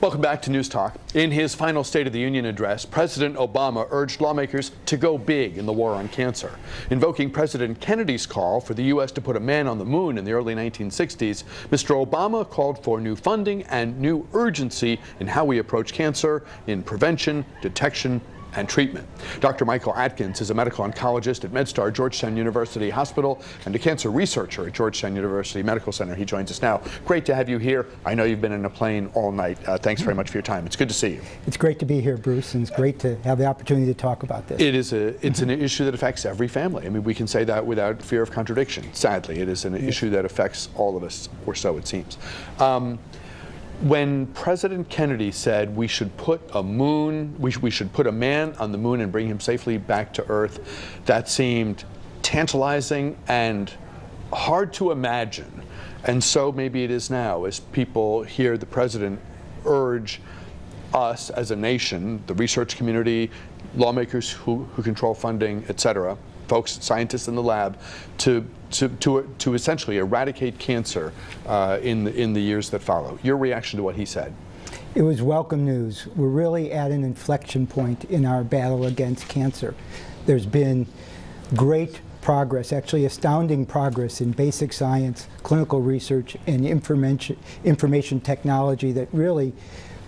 Welcome back to News Talk. In his final State of the Union address, President Obama urged lawmakers to go big in the war on cancer. Invoking President Kennedy's call for the U.S. to put a man on the moon in the early 1960s, Mr. Obama called for new funding and new urgency in how we approach cancer in prevention, detection, and treatment. Dr. Michael Atkins is a medical oncologist at MedStar, Georgetown University Hospital, and a cancer researcher at Georgetown University Medical Center. He joins us now. Great to have you here. I know you've been in a plane all night. Thanks very much for your time. It's good to see you. It's great to be here, Bruce, and it's great to have the opportunity to talk about this. It's an issue that affects every family. I mean, we can say that without fear of contradiction. Sadly, it is an issue that affects all of us, or so it seems. When President Kennedy said we should put a man on the moon and bring him safely back to Earth, that seemed tantalizing and hard to imagine. And so maybe it is now, as people hear the president urge us as a nation, the research community, lawmakers who control funding, etc., folks, scientists in the lab, to essentially eradicate cancer in the years that follow. Your reaction to what he said? It was welcome news. We're really at an inflection point in our battle against cancer. There's been great progress, actually astounding progress in basic science, clinical research, and information technology that really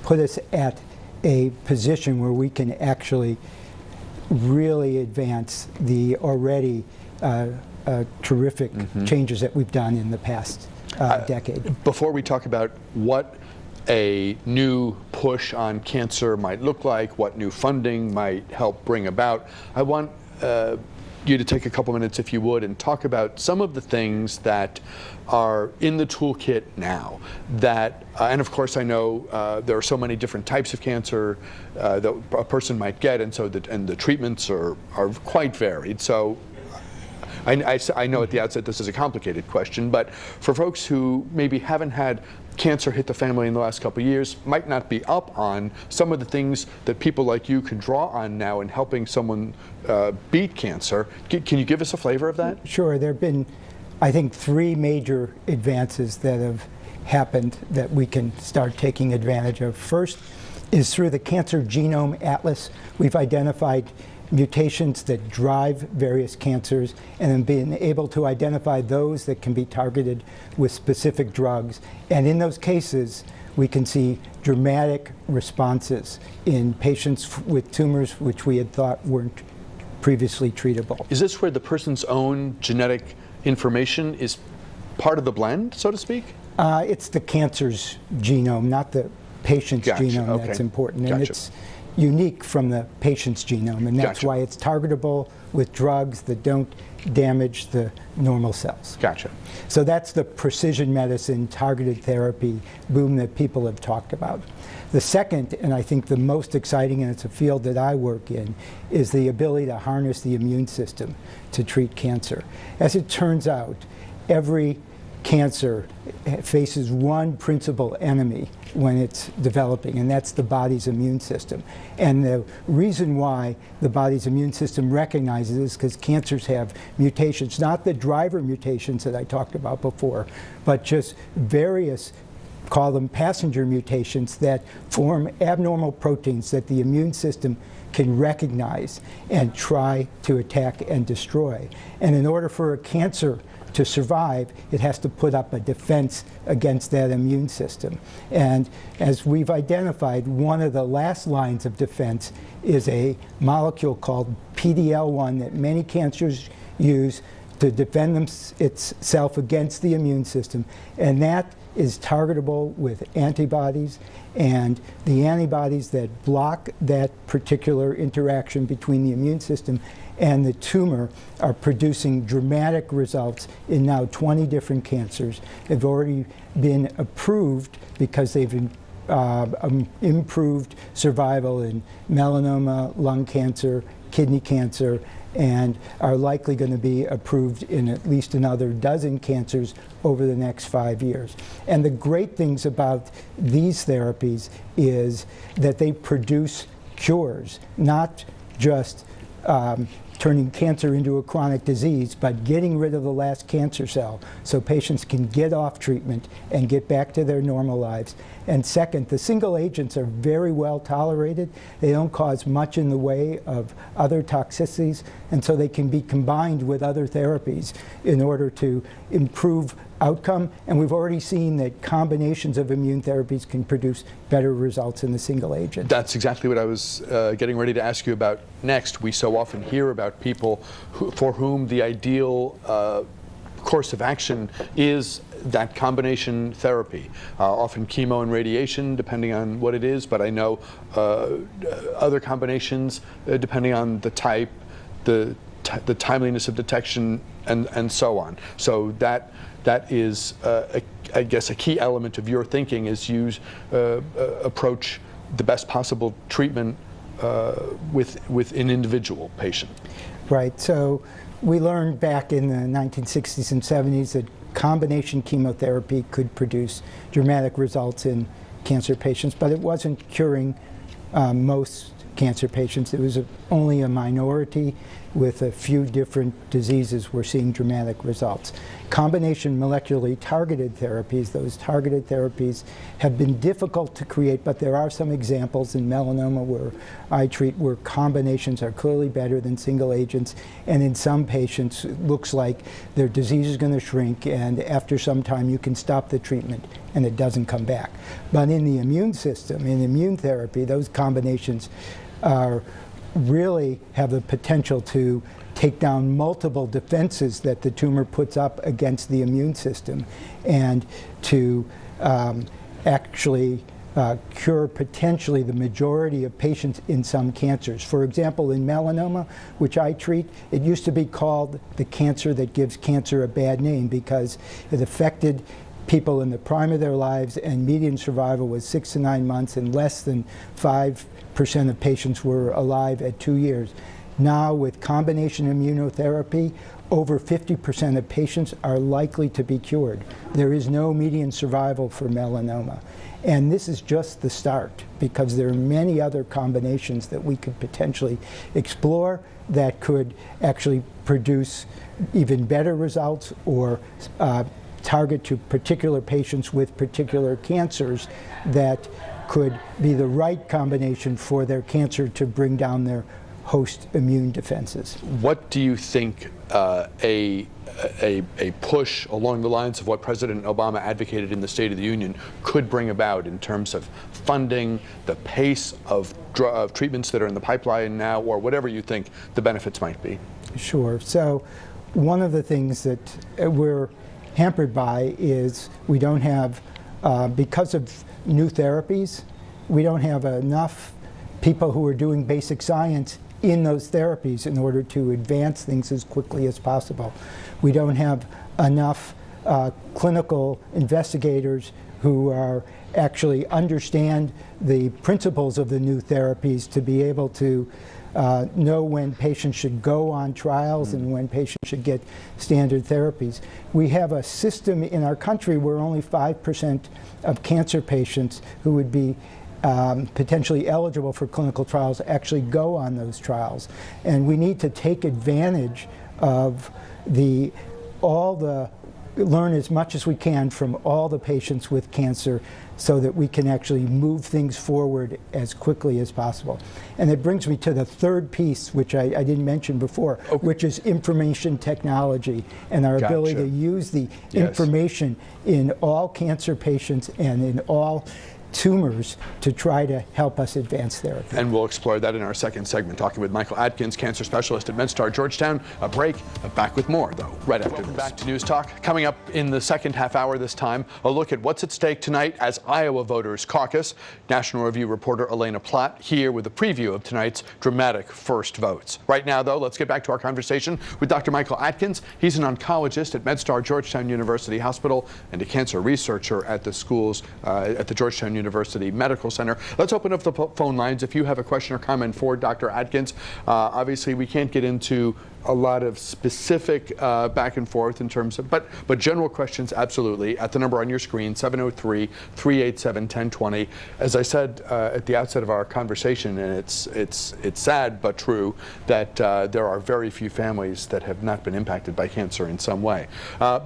put us at a position where we can actually really advance the already terrific changes that we've done in the past decade. Before we talk about what a new push on cancer might look like, what new funding might help bring about, I want you to take a couple minutes, if you would, and talk about some of the things that are in the toolkit now that, and of course I know there are so many different types of cancer that a person might get, and so and the treatments are quite varied. So I know at the outset this is a complicated question, but for folks who maybe haven't had cancer hit the family in the last couple of years, might not be up on some of the things that people like you can draw on now in helping someone beat cancer. Can you give us a flavor of that? Sure. There have been, I think, 3 major advances that have happened that we can start taking advantage of. First is through the Cancer Genome Atlas. We've identified mutations that drive various cancers and then being able to identify those that can be targeted with specific drugs. And in those cases, we can see dramatic responses in patients with tumors which we had thought weren't previously treatable. Is this where the person's own genetic information is part of the blend, so to speak? It's the cancer's genome, not the patient's genome that's important. And it's unique from the patient's genome, and that's why it's targetable with drugs that don't damage the normal cells. So that's the precision medicine, targeted therapy boom that people have talked about. The second, and I think the most exciting, and it's a field that I work in, is the ability to harness the immune system to treat cancer. As it turns out, every cancer faces one principal enemy when it's developing, and that's the body's immune system. And the reason why the body's immune system recognizes this is because cancers have mutations, not the driver mutations that I talked about before, but just various, call them passenger mutations, that form abnormal proteins that the immune system can recognize and try to attack and destroy. And in order for a cancer to survive, it has to put up a defense against that immune system. And as we've identified, one of the last lines of defense is a molecule called PD-L1 that many cancers use to defend itself against the immune system. And that is targetable with antibodies, and the antibodies that block that particular interaction between the immune system and the tumor are producing dramatic results in now 20 different cancers. They've already been approved because they've improved survival in melanoma, lung cancer, kidney cancer, and are likely going to be approved in at least another dozen cancers over the next 5 years. And the great things about these therapies is that they produce cures, not just turning cancer into a chronic disease, but getting rid of the last cancer cell so patients can get off treatment and get back to their normal lives. And second, the single agents are very well tolerated. They don't cause much in the way of other toxicities, and so they can be combined with other therapies in order to improve outcome. And we've already seen that combinations of immune therapies can produce better results in the single agent. That's exactly what I was getting ready to ask you about next. We so often hear about people for whom the ideal course of action is that combination therapy, often chemo and radiation, depending on what it is, but I know other combinations depending on the type, the timeliness of detection, and so on. So that is, I guess, a key element of your thinking as you approach the best possible treatment with an individual patient. Right. So we learned back in the 1960s and 70s that combination chemotherapy could produce dramatic results in cancer patients, but it wasn't curing most cancer patients. It was only a minority with a few different diseases were seeing dramatic results. Combination molecularly targeted therapies, those targeted therapies have been difficult to create, but there are some examples in melanoma where I treat where combinations are clearly better than single agents, and in some patients it looks like their disease is going to shrink, and after some time you can stop the treatment and it doesn't come back. But in the immune system, in immune therapy, those combinations really have the potential to take down multiple defenses that the tumor puts up against the immune system, and to actually cure potentially the majority of patients in some cancers. For example, in melanoma, which I treat, it used to be called the cancer that gives cancer a bad name because it affected people in the prime of their lives, and median survival was 6 to 9 months, and less than 5% of patients were alive at 2 years. Now, with combination immunotherapy, over 50% of patients are likely to be cured. There is no median survival for melanoma. And this is just the start, because there are many other combinations that we could potentially explore that could actually produce even better results, or target to particular patients with particular cancers that could be the right combination for their cancer to bring down their host immune defenses. What do you think a push along the lines of what President Obama advocated in the State of the Union could bring about in terms of funding, the pace of treatments that are in the pipeline now, or whatever you think the benefits might be? Sure. So one of the things that we're hampered by is we don't have, because of new therapies, we don't have enough people who are doing basic science in those therapies in order to advance things as quickly as possible. We don't have enough clinical investigators who are actually understand the principles of the new therapies to be able to know when patients should go on trials and when patients should get standard therapies. We have a system in our country where only 5% of cancer patients who would be potentially eligible for clinical trials actually go on those trials. And we need to take advantage of learn as much as we can from all the patients with cancer so that we can actually move things forward as quickly as possible. And it brings me to the third piece, which I didn't mention before, which is information technology and our ability to use the information in all cancer patients and in all tumors to try to help us advance therapy. And we'll explore that in our second segment, talking with Michael Atkins, cancer specialist at MedStar Georgetown. A break, back with more, though, right after this. Back to News Talk. Coming up in the second half hour this time, a look at what's at stake tonight as Iowa voters caucus. National Review reporter Elena Platt here with a preview of tonight's dramatic first votes. Right now, though, let's get back to our conversation with Dr. Michael Atkins. He's an oncologist at MedStar Georgetown University Hospital and a cancer researcher at the schools at the Georgetown University University Medical Center. Let's open up the phone lines. If you have a question or comment for Dr. Atkins, obviously we can't get into a lot of specific back and forth in terms of, but general questions, absolutely, at the number on your screen, 703-387-1020. As I said at the outset of our conversation, and it's sad but true, that there are very few families that have not been impacted by cancer in some way.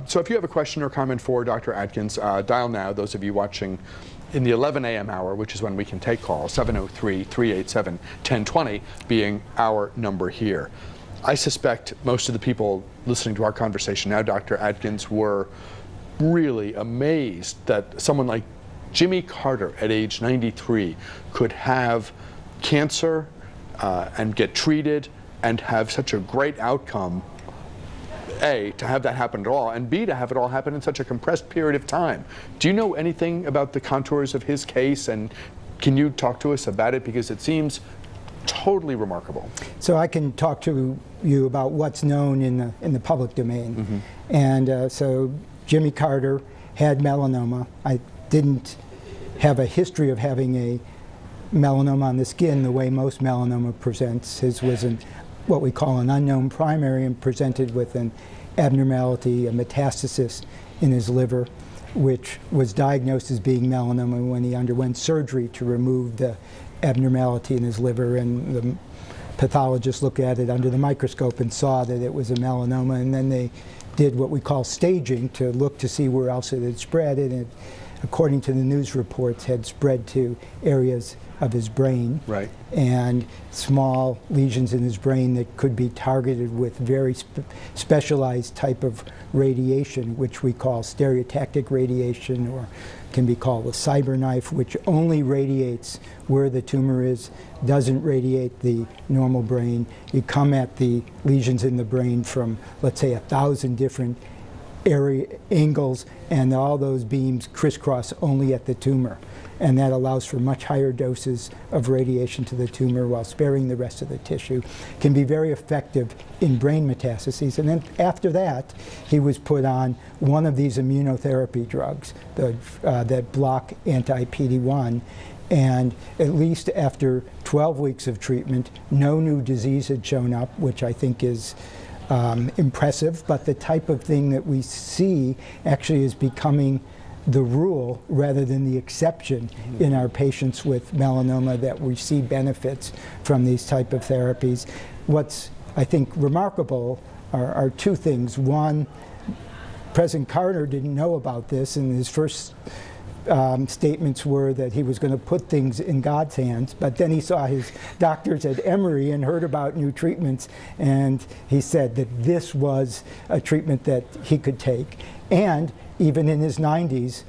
So if you have a question or comment for Dr. Atkins, dial now, those of you watching in the 11 a.m. hour, which is when we can take calls, 703-387-1020 being our number here. I suspect most of the people listening to our conversation now, Dr. Atkins, were really amazed that someone like Jimmy Carter at age 93 could have cancer and get treated and have such a great outcome. A, to have that happen at all, and B, to have it all happen in such a compressed period of time. Do you know anything about the contours of his case, and can you talk to us about it? Because it seems totally remarkable. So I can talk to you about what's known in the public domain. Mm-hmm. And so Jimmy Carter had melanoma. I didn't have a history of having a melanoma on the skin the way most melanoma presents. His was what we call an unknown primary and presented with an abnormality, a metastasis in his liver, which was diagnosed as being melanoma when he underwent surgery to remove the abnormality in his liver, and the pathologist looked at it under the microscope and saw that it was a melanoma, and then they did what we call staging to look to see where else it had spread, and it, according to the news reports, had spread to areas of his brain, right, and small lesions in his brain that could be targeted with very specialized type of radiation, which we call stereotactic radiation, or can be called a cyber knife, which only radiates where the tumor is, doesn't radiate the normal brain. You come at the lesions in the brain from, let's say, 1,000 different angles, and all those beams crisscross only at the tumor. And that allows for much higher doses of radiation to the tumor while sparing the rest of the tissue. Can be very effective in brain metastases. And then after that, he was put on one of these immunotherapy drugs that block anti-PD-1. And at least after 12 weeks of treatment, no new disease had shown up, which I think is impressive. But the type of thing that we see actually is becoming the rule rather than the exception in our patients with melanoma, that we see benefits from these type of therapies. What's, I think, remarkable are two things. One, President Carter didn't know about this, and his first statements were that he was going to put things in God's hands, but then he saw his doctors at Emory and heard about new treatments, and he said that this was a treatment that he could take. And even in his 90s,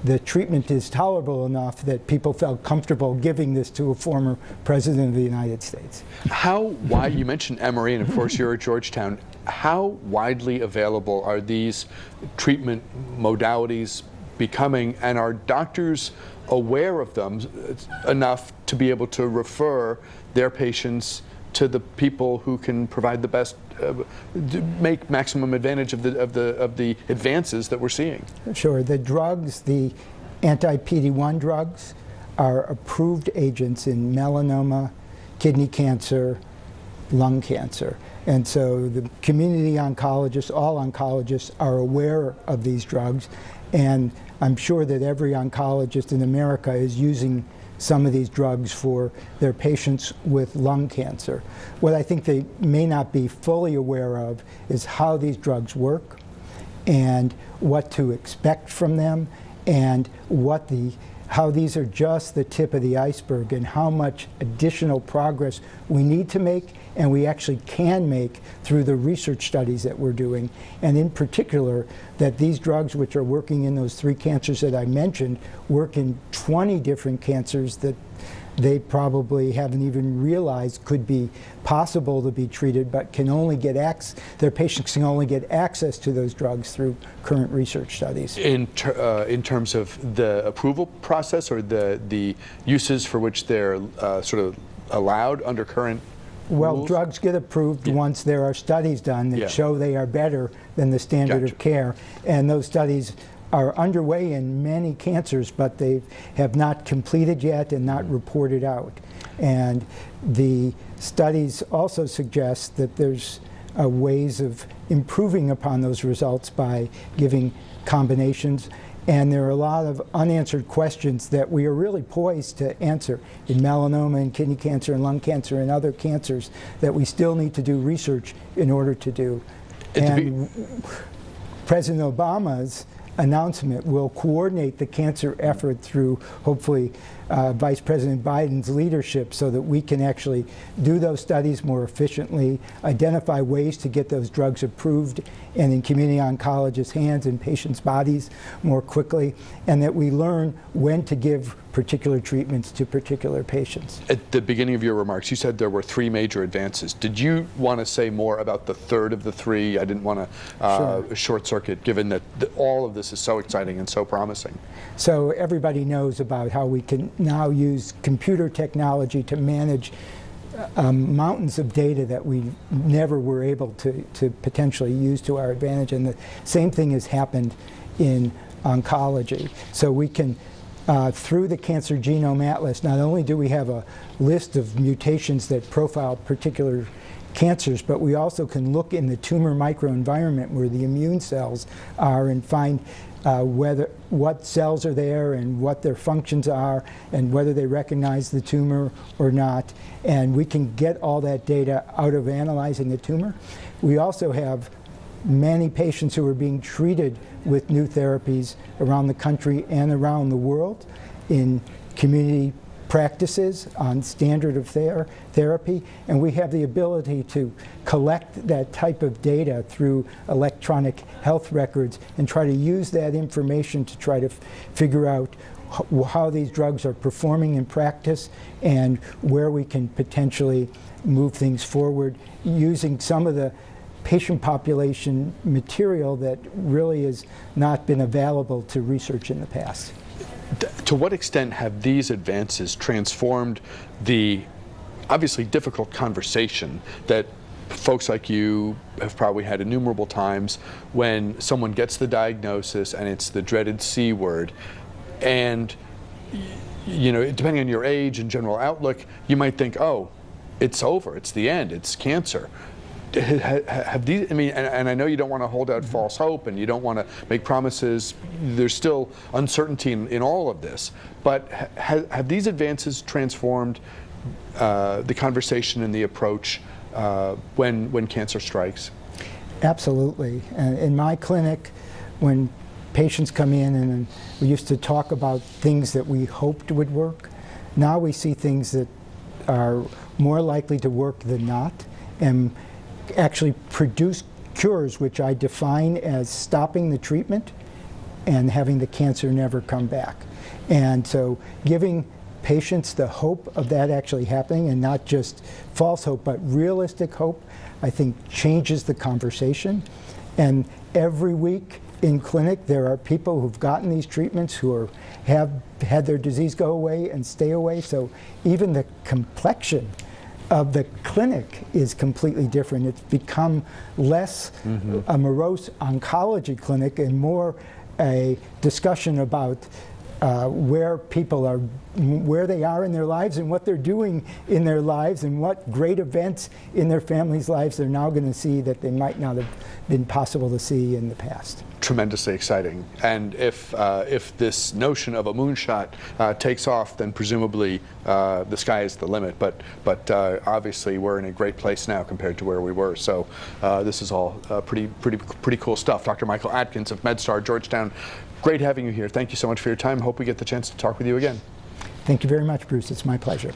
the treatment is tolerable enough that people felt comfortable giving this to a former president of the United States. You mentioned Emory, and of course you're at Georgetown. How widely available are these treatment modalities becoming, and are doctors aware of them enough to be able to refer their patients to the people who can provide the best, make maximum advantage of the advances that we're seeing? Sure. The drugs, the anti-PD-1 drugs, are approved agents in melanoma, kidney cancer, lung cancer. And so the community oncologists, all oncologists, are aware of these drugs, and I'm sure that every oncologist in America is using some of these drugs for their patients with lung cancer. What I think they may not be fully aware of is how these drugs work, and what to expect from them, and how these are just the tip of the iceberg, and how much additional progress we need to make, and we actually can make through the research studies that we're doing. And in particular, that these drugs, which are working in those 3 cancers that I mentioned, work in 20 different cancers that they probably haven't even realized could be possible to be treated, but can only get their patients can only get access to those drugs through current research studies. In terms of the approval process, or the uses for which they're sort of allowed under current rules? Drugs get approved once there are studies done that show they are better than the standard of care, and those studies are underway in many cancers, but they have not completed yet and not reported out. And the studies also suggest that there's ways of improving upon those results by giving combinations. And there are a lot of unanswered questions that we are really poised to answer in melanoma and kidney cancer and lung cancer and other cancers that we still need to do research in order to do. And President Obama's announcement will coordinate the cancer effort through, hopefully, Vice President Biden's leadership so that we can actually do those studies more efficiently, identify ways to get those drugs approved and in community oncologists' hands and patients' bodies more quickly, and that we learn when to give particular treatments to particular patients. At the beginning of your remarks, you said there were 3 major advances. Did you want to say more about the third of the 3? I didn't want to short circuit, given that all of this is so exciting and so promising. So everybody knows about how we can now use computer technology to manage mountains of data that we never were able to potentially use to our advantage. And the same thing has happened in oncology. So we can, through the Cancer Genome Atlas, not only do we have a list of mutations that profile particular cancers, but we also can look in the tumor microenvironment where the immune cells are and find what cells are there and what their functions are and whether they recognize the tumor or not. And we can get all that data out of analyzing the tumor. We also have many patients who are being treated with new therapies around the country and around the world in community practices on standard of therapy, and we have the ability to collect that type of data through electronic health records and try to use that information to try to figure out how these drugs are performing in practice and where we can potentially move things forward using some of the patient population material that really has not been available to research in the past. To what extent have these advances transformed the obviously difficult conversation that folks like you have probably had innumerable times when someone gets the diagnosis and it's the dreaded C word, and you know, depending on your age and general outlook, you might think, oh, it's over, it's the end, it's cancer. Have these, I mean, and I know you don't want to hold out false hope and you don't want to make promises. There's still uncertainty in all of this. But have these advances transformed the conversation and the approach when cancer strikes? Absolutely. In my clinic, when patients come in and we used to talk about things that we hoped would work, now we see things that are more likely to work than not, and actually produce cures, which I define as stopping the treatment and having the cancer never come back. And so giving patients the hope of that actually happening, and not just false hope, but realistic hope, I think changes the conversation. And every week in clinic, there are people who've gotten these treatments who have had their disease go away and stay away. So even the complexion of the clinic is completely different. It's become less a morose oncology clinic and more a discussion about where people are, where they are in their lives and what they're doing in their lives and what great events in their families' lives they're now going to see that they might not have been possible to see in the past. Tremendously exciting. And if this notion of a moonshot takes off, then presumably the sky is the limit. But obviously we're in a great place now compared to where we were. So this is all pretty cool stuff. Dr. Michael Atkins of MedStar, Georgetown. Great having you here. Thank you so much for your time. Hope we get the chance to talk with you again. Thank you very much, Bruce. It's my pleasure.